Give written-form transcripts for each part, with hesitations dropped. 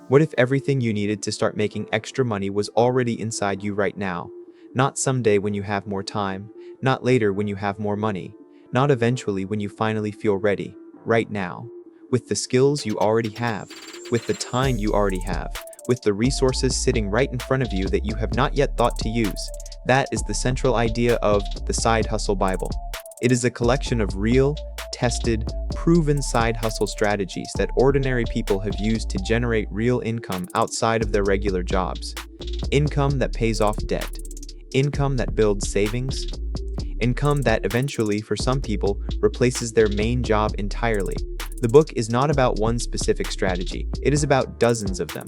What if everything you needed to start making extra money was already inside you right now? Not someday when you have more time, not later when you have more money, not eventually when you finally feel ready, right now. With the skills you already have, with the time you already have, with the resources sitting right in front of you that you have not yet thought to use. That is the central idea of the Side Hustle Bible. It is a collection of real, tested, proven side hustle strategies that ordinary people have used to generate real income outside of their regular jobs. Income that pays off debt. Income that builds savings. Income that eventually, for some people, replaces their main job entirely. The book is not about one specific strategy, it is about dozens of them,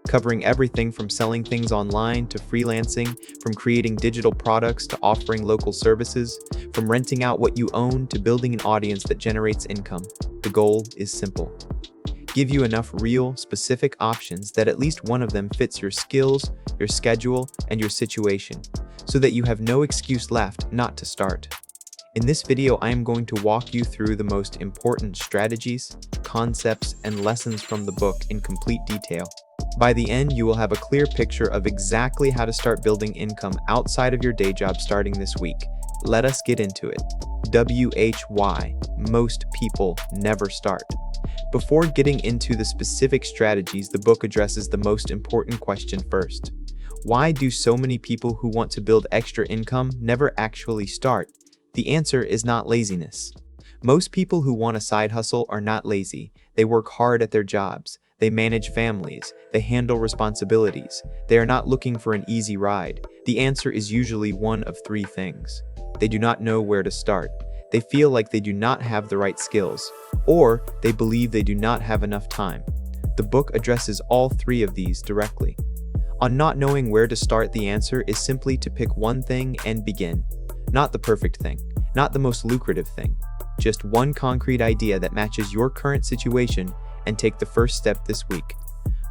covering everything from selling things online to freelancing, from creating digital products to offering local services, from renting out what you own to building an audience that generates income. The goal is simple. Give you enough real, specific options that at least one of them fits your skills, your schedule, and your situation, so that you have no excuse left not to start. In this video, I am going to walk you through the most important strategies, concepts, and lessons from the book in complete detail. By the end, you will have a clear picture of exactly how to start building income outside of your day job starting this week. Let us get into it. WHY. Most people never start. Before getting into the specific strategies, the book addresses the most important question first. Why do so many people who want to build extra income never actually start? The answer is not laziness. Most people who want a side hustle are not lazy. They work hard at their jobs. They manage families. They handle responsibilities. They are not looking for an easy ride. The answer is usually one of three things. They do not know where to start. They feel like they do not have the right skills, or they believe they do not have enough time. The book addresses all three of these directly. On not knowing where to start, the answer is simply to pick one thing and begin. Not the perfect thing, not the most lucrative thing, just one concrete idea that matches your current situation, and take the first step this week.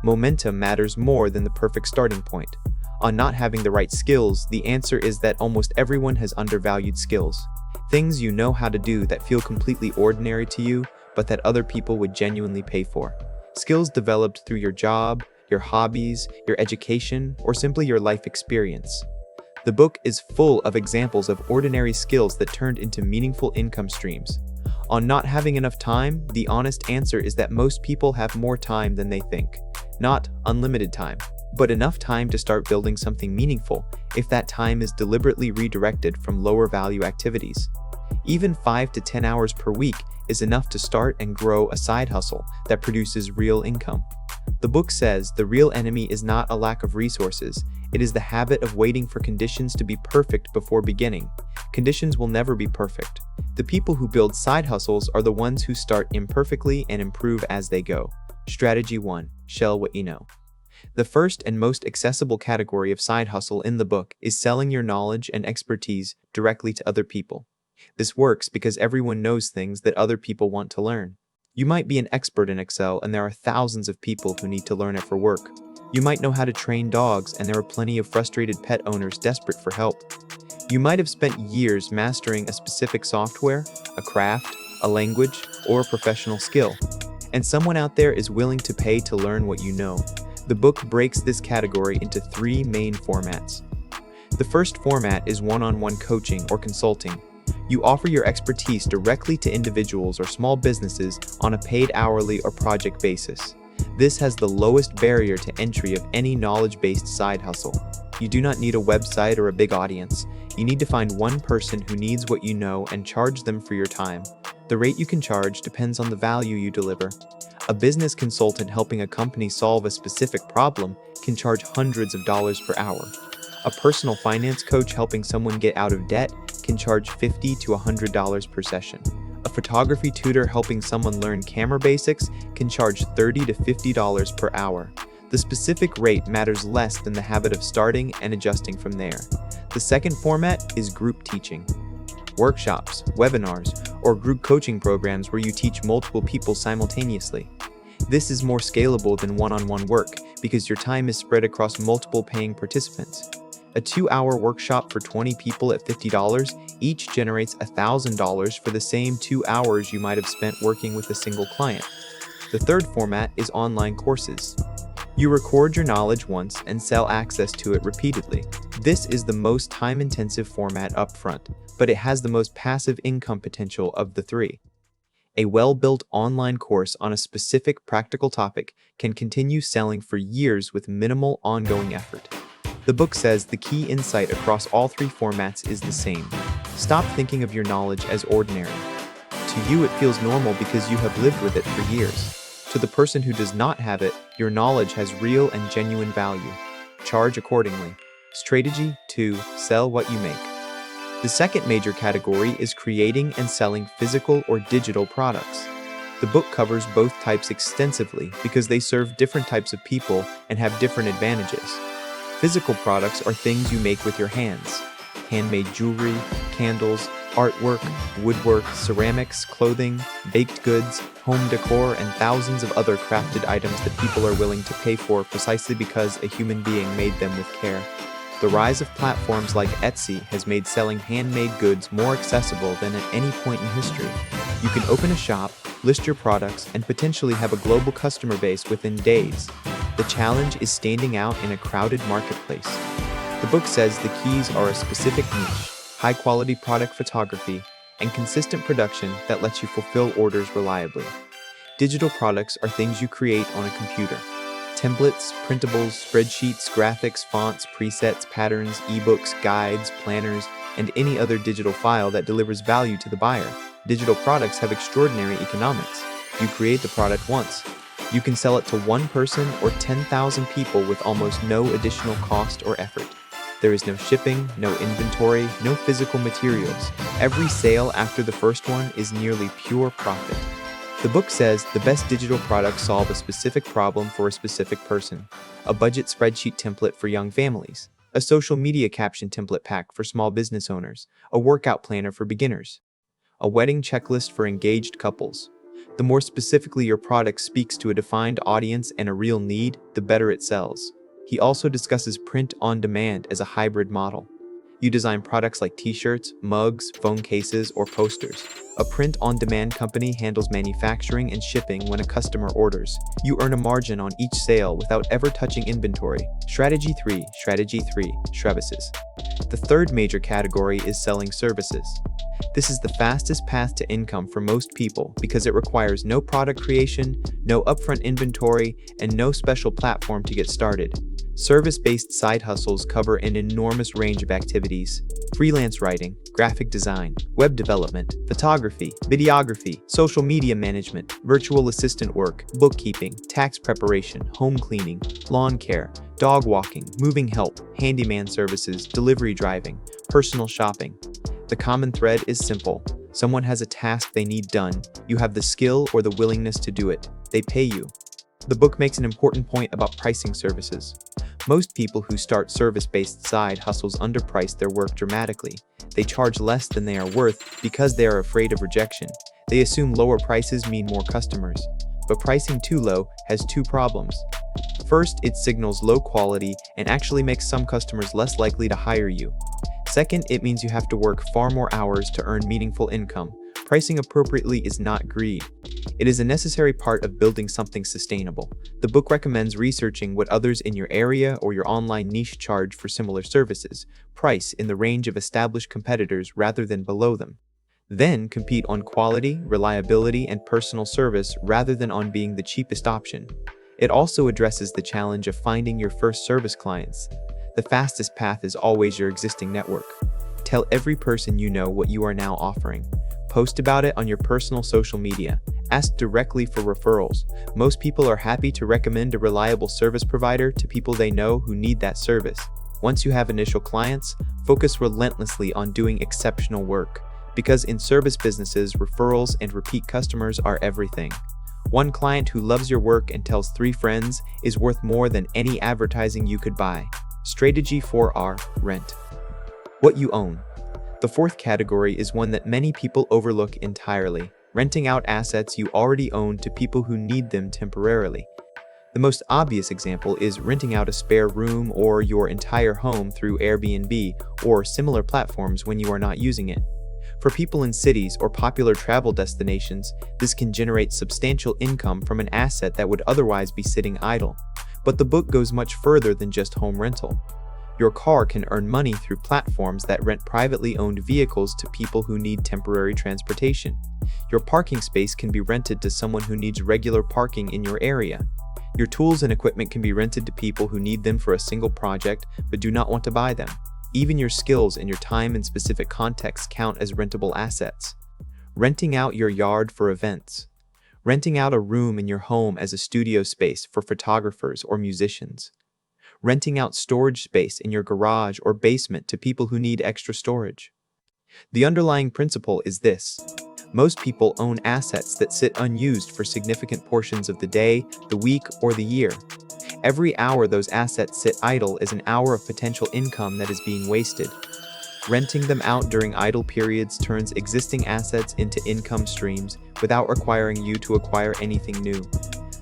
Momentum matters more than the perfect starting point. On not having the right skills, the answer is that almost everyone has undervalued skills. Things you know how to do that feel completely ordinary to you, but that other people would genuinely pay for. Skills developed through your job, your hobbies, your education, or simply your life experience. The book is full of examples of ordinary skills that turned into meaningful income streams. On not having enough time, the honest answer is that most people have more time than they think. Not unlimited time, but enough time to start building something meaningful if that time is deliberately redirected from lower value activities. Even 5 to 10 hours per week is enough to start and grow a side hustle that produces real income. The book says the real enemy is not a lack of resources, it is the habit of waiting for conditions to be perfect before beginning. Conditions will never be perfect. The people who build side hustles are the ones who start imperfectly and improve as they go. Strategy 1. Shell what you know. The first and most accessible category of side hustle in the book is selling your knowledge and expertise directly to other people. This works because everyone knows things that other people want to learn. You might be an expert in Excel and there are thousands of people who need to learn it for work. You might know how to train dogs and there are plenty of frustrated pet owners desperate for help. You might have spent years mastering a specific software, a craft, a language, or a professional skill, and someone out there is willing to pay to learn what you know. The book breaks this category into three main formats. The first format is one-on-one coaching or consulting. You offer your expertise directly to individuals or small businesses on a paid hourly or project basis. This has the lowest barrier to entry of any knowledge-based side hustle. You do not need a website or a big audience. You need to find one person who needs what you know and charge them for your time. The rate you can charge depends on the value you deliver. A business consultant helping a company solve a specific problem can charge hundreds of dollars per hour. A personal finance coach helping someone get out of debt can charge $50 to $100 per session. A photography tutor helping someone learn camera basics can charge $30 to $50 per hour. The specific rate matters less than the habit of starting and adjusting from there. The second format is group teaching. Workshops, webinars, or group coaching programs where you teach multiple people simultaneously. This is more scalable than one-on-one work because your time is spread across multiple paying participants. A 2-hour workshop for 20 people at $50 each generates $1,000 for the same 2 hours you might have spent working with a single client. The third format is online courses. You record your knowledge once and sell access to it repeatedly. This is the most time-intensive format upfront, but it has the most passive income potential of the three. A well-built online course on a specific practical topic can continue selling for years with minimal ongoing effort. The book says the key insight across all three formats is the same. Stop thinking of your knowledge as ordinary. To you, it feels normal because you have lived with it for years. To the person who does not have it, your knowledge has real and genuine value. Charge accordingly. Strategy 2. Sell what you make. The second major category is creating and selling physical or digital products. The book covers both types extensively because they serve different types of people and have different advantages. Physical products are things you make with your hands. Handmade jewelry, candles, artwork, woodwork, ceramics, clothing, baked goods, home decor, and thousands of other crafted items that people are willing to pay for precisely because a human being made them with care. The rise of platforms like Etsy has made selling handmade goods more accessible than at any point in history. You can open a shop, list your products, and potentially have a global customer base within days. The challenge is standing out in a crowded marketplace. The book says the keys are a specific niche, high-quality product photography, and consistent production that lets you fulfill orders reliably. Digital products are things you create on a computer. Templates, printables, spreadsheets, graphics, fonts, presets, patterns, ebooks, guides, planners, and any other digital file that delivers value to the buyer. Digital products have extraordinary economics. You create the product once. You can sell it to one person or 10,000 people with almost no additional cost or effort. There is no shipping, no inventory, no physical materials. Every sale after the first one is nearly pure profit. The book says the best digital products solve a specific problem for a specific person. A budget spreadsheet template for young families. A social media caption template pack for small business owners. A workout planner for beginners. A wedding checklist for engaged couples. The more specifically your product speaks to a defined audience and a real need, the better it sells. He also discusses print on demand as a hybrid model. You design products like t-shirts, mugs, phone cases, or posters. A print-on-demand company handles manufacturing and shipping when a customer orders. You earn a margin on each sale without ever touching inventory. Strategy 3. Services. The third major category is selling services. This is the fastest path to income for most people because it requires no product creation, no upfront inventory, and no special platform to get started. Service-based side hustles cover an enormous range of activities: freelance writing, graphic design, web development, photography, videography, social media management, virtual assistant work, bookkeeping, tax preparation, home cleaning, lawn care, dog walking, moving help, handyman services, delivery driving, personal shopping. The common thread is simple. Someone has a task they need done. You have the skill or the willingness to do it. They pay you. The book makes an important point about pricing services. Most people who start service-based side hustles underprice their work dramatically. They charge less than they are worth because they are afraid of rejection. They assume lower prices mean more customers. But pricing too low has two problems. First, it signals low quality and actually makes some customers less likely to hire you. Second, it means you have to work far more hours to earn meaningful income. Pricing appropriately is not greed. It is a necessary part of building something sustainable. The book recommends researching what others in your area or your online niche charge for similar services. Price in the range of established competitors rather than below them. Then compete on quality, reliability, and personal service rather than on being the cheapest option. It also addresses the challenge of finding your first service clients. The fastest path is always your existing network. Tell every person you know what you are now offering. Post about it on your personal social media. Ask directly for referrals. Most people are happy to recommend a reliable service provider to people they know who need that service. Once you have initial clients, focus relentlessly on doing exceptional work. Because in service businesses, referrals and repeat customers are everything. One client who loves your work and tells 3 friends is worth more than any advertising you could buy. Strategy 4R. Rent. What you own. The fourth category is one that many people overlook entirely: renting out assets you already own to people who need them temporarily. The most obvious example is renting out a spare room or your entire home through Airbnb or similar platforms when you are not using it. For people in cities or popular travel destinations, this can generate substantial income from an asset that would otherwise be sitting idle. But the book goes much further than just home rental. Your car can earn money through platforms that rent privately owned vehicles to people who need temporary transportation. Your parking space can be rented to someone who needs regular parking in your area. Your tools and equipment can be rented to people who need them for a single project but do not want to buy them. Even your skills and your time in specific contexts count as rentable assets. Renting out your yard for events. Renting out a room in your home as a studio space for photographers or musicians. Renting out storage space in your garage or basement to people who need extra storage. The underlying principle is this: most people own assets that sit unused for significant portions of the day, the week, or the year. Every hour those assets sit idle is an hour of potential income that is being wasted. Renting them out during idle periods turns existing assets into income streams without requiring you to acquire anything new.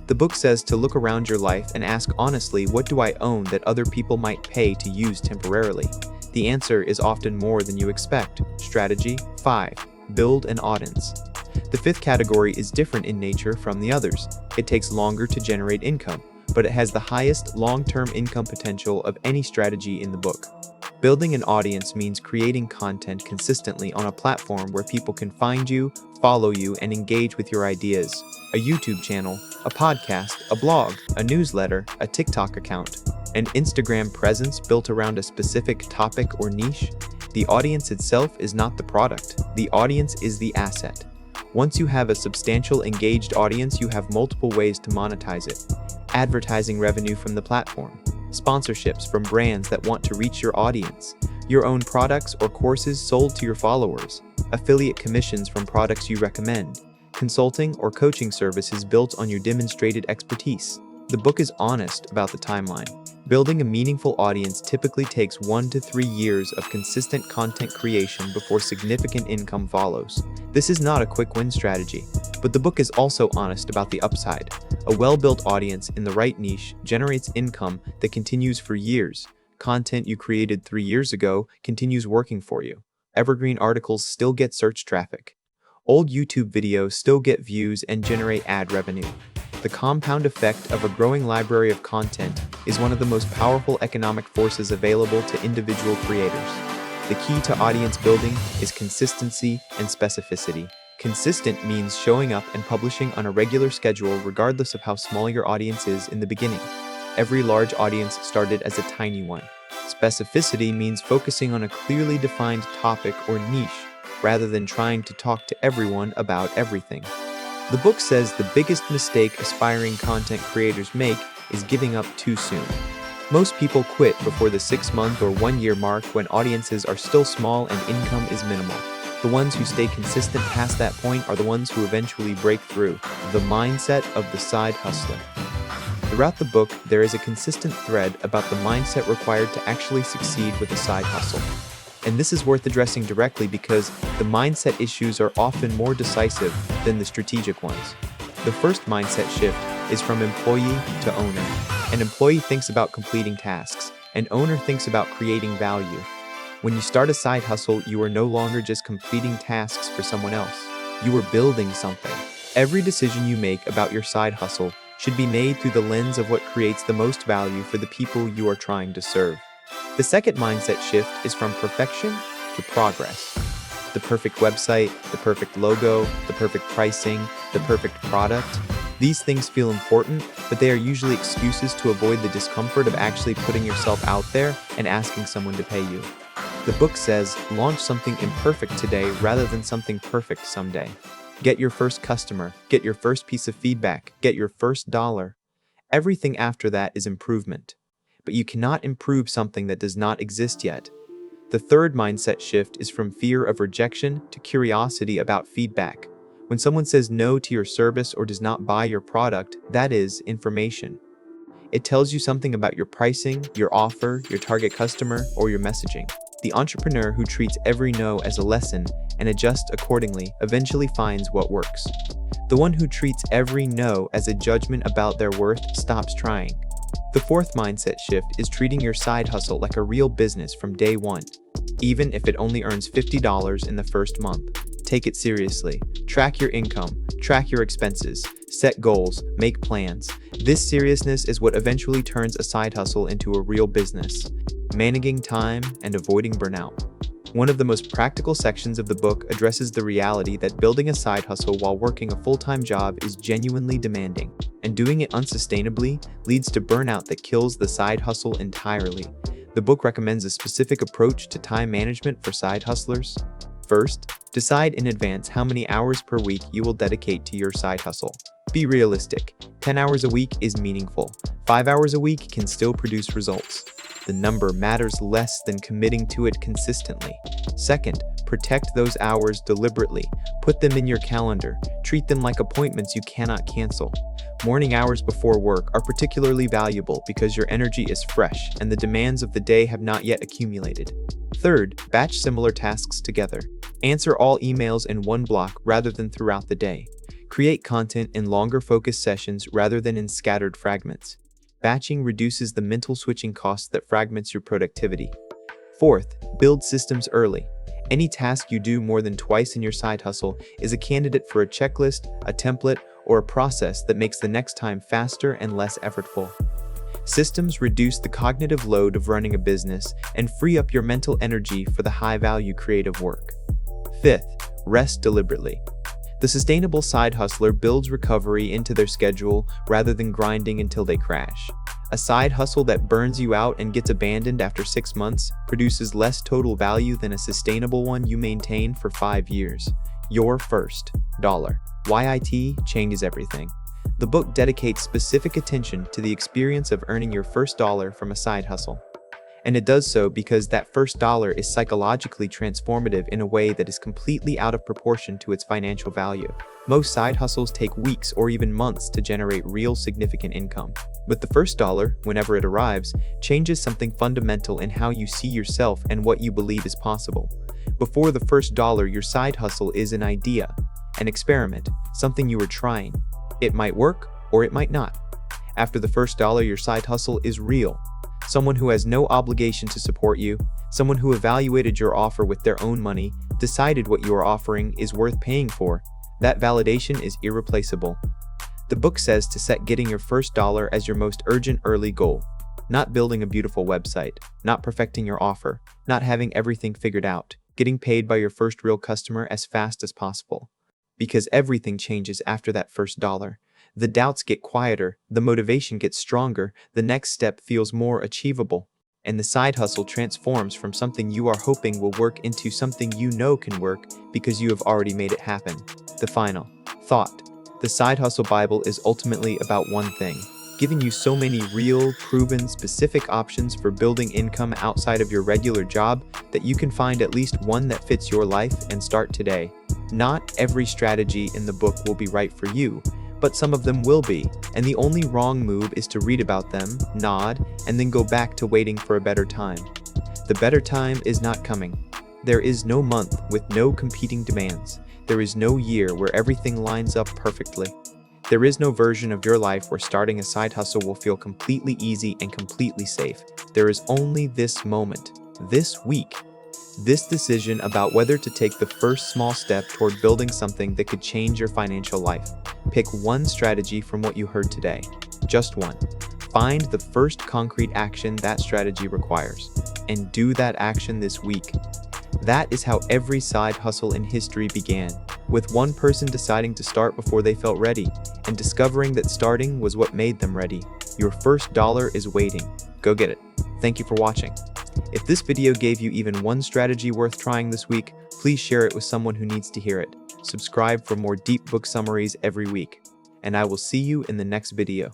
The book says to look around your life and ask honestly, what do I own that other people might pay to use temporarily? The answer is often more than you expect. Strategy 5. Build an audience. The fifth category is different in nature from the others. It takes longer to generate income, but it has the highest long-term income potential of any strategy in the book. Building an audience means creating content consistently on a platform where people can find you, follow you, and engage with your ideas. A YouTube channel, a podcast, a blog, a newsletter, a TikTok account, an Instagram presence built around a specific topic or niche. The audience itself is not the product. The audience is the asset. Once you have a substantial engaged audience, you have multiple ways to monetize it. Advertising revenue from the platform, sponsorships from brands that want to reach your audience, your own products or courses sold to your followers, affiliate commissions from products you recommend, consulting or coaching services built on your demonstrated expertise. The book is honest about the timeline. Building a meaningful audience typically takes 1 to 3 years of consistent content creation before significant income follows. This is not a quick win strategy, but the book is also honest about the upside. A well-built audience in the right niche generates income that continues for years. Content you created 3 years ago continues working for you. Evergreen articles still get search traffic. Old YouTube videos still get views and generate ad revenue. The compound effect of a growing library of content is one of the most powerful economic forces available to individual creators. The key to audience building is consistency and specificity. Consistent means showing up and publishing on a regular schedule regardless of how small your audience is in the beginning. Every large audience started as a tiny one. Specificity means focusing on a clearly defined topic or niche rather than trying to talk to everyone about everything. The book says the biggest mistake aspiring content creators make is giving up too soon. Most people quit before the 6-month or 1-year mark when audiences are still small and income is minimal. The ones who stay consistent past that point are the ones who eventually break through. The mindset of the side hustler. Throughout the book, there is a consistent thread about the mindset required to actually succeed with a side hustle. And this is worth addressing directly because the mindset issues are often more decisive than the strategic ones. The first mindset shift is from employee to owner. An employee thinks about completing tasks. An owner thinks about creating value. When you start a side hustle, you are no longer just completing tasks for someone else. You are building something. Every decision you make about your side hustle should be made through the lens of what creates the most value for the people you are trying to serve. The second mindset shift is from perfection to progress. The perfect website, the perfect logo, the perfect pricing, the perfect product. These things feel important, but they are usually excuses to avoid the discomfort of actually putting yourself out there and asking someone to pay you. The book says, launch something imperfect today rather than something perfect someday. Get your first customer, get your first piece of feedback, get your first dollar. Everything after that is improvement. But you cannot improve something that does not exist yet. The third mindset shift is from fear of rejection to curiosity about feedback. When someone says no to your service or does not buy your product, that is information. It tells you something about your pricing, your offer, your target customer, or your messaging. The entrepreneur who treats every no as a lesson and adjusts accordingly eventually finds what works. The one who treats every no as a judgment about their worth stops trying. The fourth mindset shift is treating your side hustle like a real business from day one. Even if it only earns $50 in the first month, take it seriously. Track your income, track your expenses, Set goals, make plans. This seriousness is what eventually turns a side hustle into a real business. Managing time and avoiding burnout. One of the most practical sections of the book addresses the reality that building a side hustle while working a full-time job is genuinely demanding, and doing it unsustainably leads to burnout that kills the side hustle entirely. The book recommends a specific approach to time management for side hustlers. First, decide in advance how many hours per week you will dedicate to your side hustle. Be realistic. 10 hours a week is meaningful. 5 hours a week can still produce results. The number matters less than committing to it consistently. Second, protect those hours deliberately. Put them in your calendar. Treat them like appointments you cannot cancel. Morning hours before work are particularly valuable because your energy is fresh and the demands of the day have not yet accumulated. Third, batch similar tasks together. Answer all emails in one block rather than throughout the day. Create content in longer focused sessions rather than in scattered fragments. Batching reduces the mental switching costs that fragments your productivity. Fourth, build systems early. Any task you do more than twice in your side hustle is a candidate for a checklist, a template, or a process that makes the next time faster and less effortful. Systems reduce the cognitive load of running a business and free up your mental energy for the high-value creative work. Fifth, rest deliberately. The sustainable side hustler builds recovery into their schedule rather than grinding until they crash. A side hustle that burns you out and gets abandoned after 6 months produces less total value than a sustainable one you maintain for 5 years. Your first dollar. YIT changes everything. The book dedicates specific attention to the experience of earning your first dollar from a side hustle. And it does so because that first dollar is psychologically transformative in a way that is completely out of proportion to its financial value. Most side hustles take weeks or even months to generate real significant income. But the first dollar, whenever it arrives, changes something fundamental in how you see yourself and what you believe is possible. Before the first dollar, your side hustle is an idea, an experiment, something you are trying. It might work or it might not. After the first dollar, your side hustle is real. Someone who has no obligation to support you, someone who evaluated your offer with their own money, decided what you are offering is worth paying for. That validation is irreplaceable. The book says to set getting your first dollar as your most urgent early goal. Not building a beautiful website, not perfecting your offer, not having everything figured out, getting paid by your first real customer as fast as possible. Because everything changes after that first dollar. The doubts get quieter, the motivation gets stronger, the next step feels more achievable, and the side hustle transforms from something you are hoping will work into something you know can work because you have already made it happen. The final thought. The Side Hustle Bible is ultimately about one thing, giving you so many real, proven, specific options for building income outside of your regular job that you can find at least one that fits your life and start today. Not every strategy in the book will be right for you, but some of them will be, and the only wrong move is to read about them, nod, and then go back to waiting for a better time. The better time is not coming. There is no month with no competing demands. There is no year where everything lines up perfectly. There is no version of your life where starting a side hustle will feel completely easy and completely safe. There is only this moment, this week, this decision about whether to take the first small step toward building something that could change your financial life. Pick one strategy from what you heard today. Just one. Find the first concrete action that strategy requires, and do that action this week. That is how every side hustle in history began, with one person deciding to start before they felt ready, and discovering that starting was what made them ready. Your first dollar is waiting. Go get it. Thank you for watching. If this video gave you even one strategy worth trying this week, please share it with someone who needs to hear it. Subscribe for more deep book summaries every week, and I will see you in the next video.